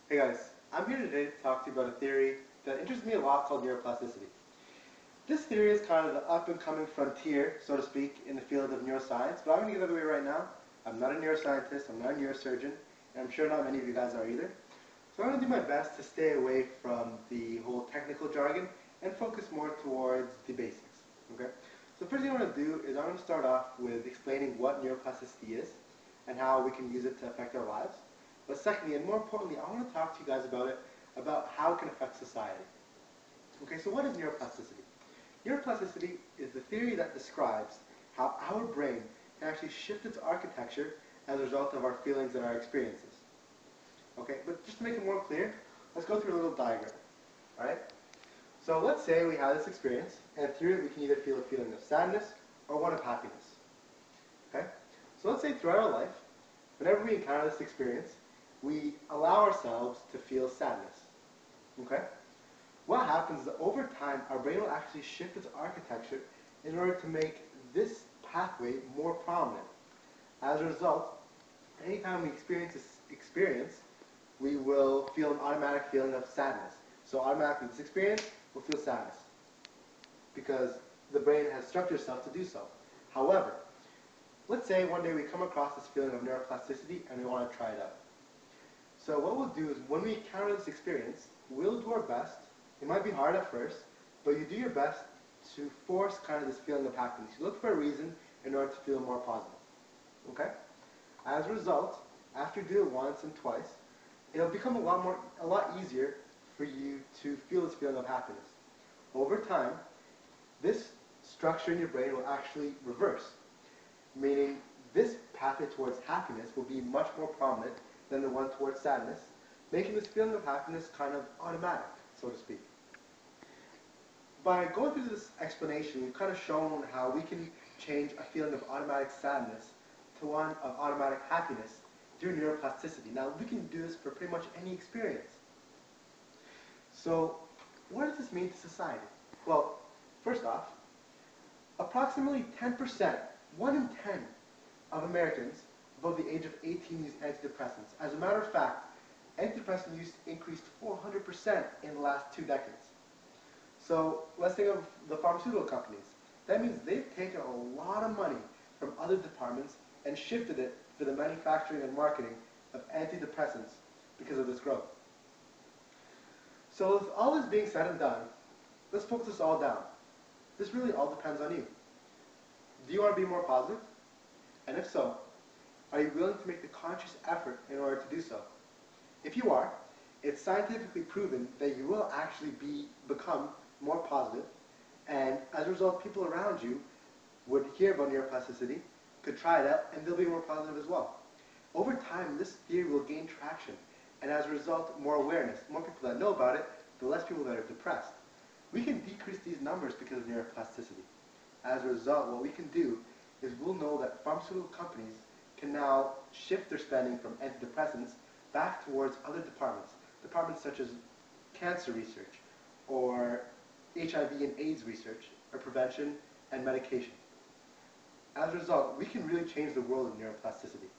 Hey guys, I'm here today to talk to you about a theory that interests me a lot called neuroplasticity. This theory is kind of the up-and-coming frontier, so to speak, in the field of neuroscience, but I'm going to get out of the way right now. I'm not a neuroscientist, I'm not a neurosurgeon, and I'm sure not many of you guys are either. So I'm going to do my best to stay away from the whole technical jargon and focus more towards the basics. Okay? So the first thing I'm going to do is I'm going to start off with explaining what neuroplasticity is and how we can use it to affect our lives. But secondly, and more importantly, I want to talk to you guys about how it can affect society. Okay, so what is neuroplasticity? Neuroplasticity is the theory that describes how our brain can actually shift its architecture as a result of our feelings and our experiences. Okay, but just to make it more clear, let's go through a little diagram. Alright? So let's say we have this experience, and through it we can either feel a feeling of sadness or one of happiness. Okay? So let's say throughout our life, whenever we encounter this experience, we allow ourselves to feel sadness. Okay? What happens is that over time, our brain will actually shift its architecture in order to make this pathway more prominent. As a result, anytime we experience this experience, we will feel an automatic feeling of sadness. So automatically, this experience will feel sadness because the brain has structured itself to do so. However, let's say one day we come across this feeling of neuroplasticity and we want to try it out. So what we'll do is when we encounter this experience, we'll do our best. It might be hard at first, but you do your best to force kind of this feeling of happiness. You look for a reason in order to feel more positive. Okay? As a result, after you do it once and twice, it'll become a lot easier for you to feel this feeling of happiness. Over time, this structure in your brain will actually reverse, meaning this pathway towards happiness will be much more prominent than the one towards sadness, making this feeling of happiness kind of automatic, so to speak. By going through this explanation, we've kind of shown how we can change a feeling of automatic sadness to one of automatic happiness through neuroplasticity. Now, we can do this for pretty much any experience. So, what does this mean to society? Well, first off, approximately 10%, 1 in 10 of Americans above the age of 18 use antidepressants. As a matter of fact, antidepressant use increased 400% in the last 2 decades. So let's think of the pharmaceutical companies. That means they've taken a lot of money from other departments and shifted it for the manufacturing and marketing of antidepressants because of this growth. So with all this being said and done, let's focus this all down. This really all depends on you. Do you want to be more positive? And if so, are you willing to make the conscious effort in order to do so? If you are, it's scientifically proven that you will actually become more positive, and as a result, people around you would hear about neuroplasticity, could try it out, and they'll be more positive as well. Over time, this theory will gain traction, and as a result, more awareness. The more people that know about it, the less people that are depressed. We can decrease these numbers because of neuroplasticity. As a result, what we can do is we'll know that pharmaceutical companies can now shift their spending from antidepressants back towards other departments. Departments such as cancer research, or HIV and AIDS research, or prevention and medication. As a result, we can really change the world of neuroplasticity.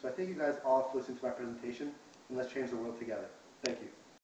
So I thank you guys all for listening to my presentation, and let's change the world together. Thank you.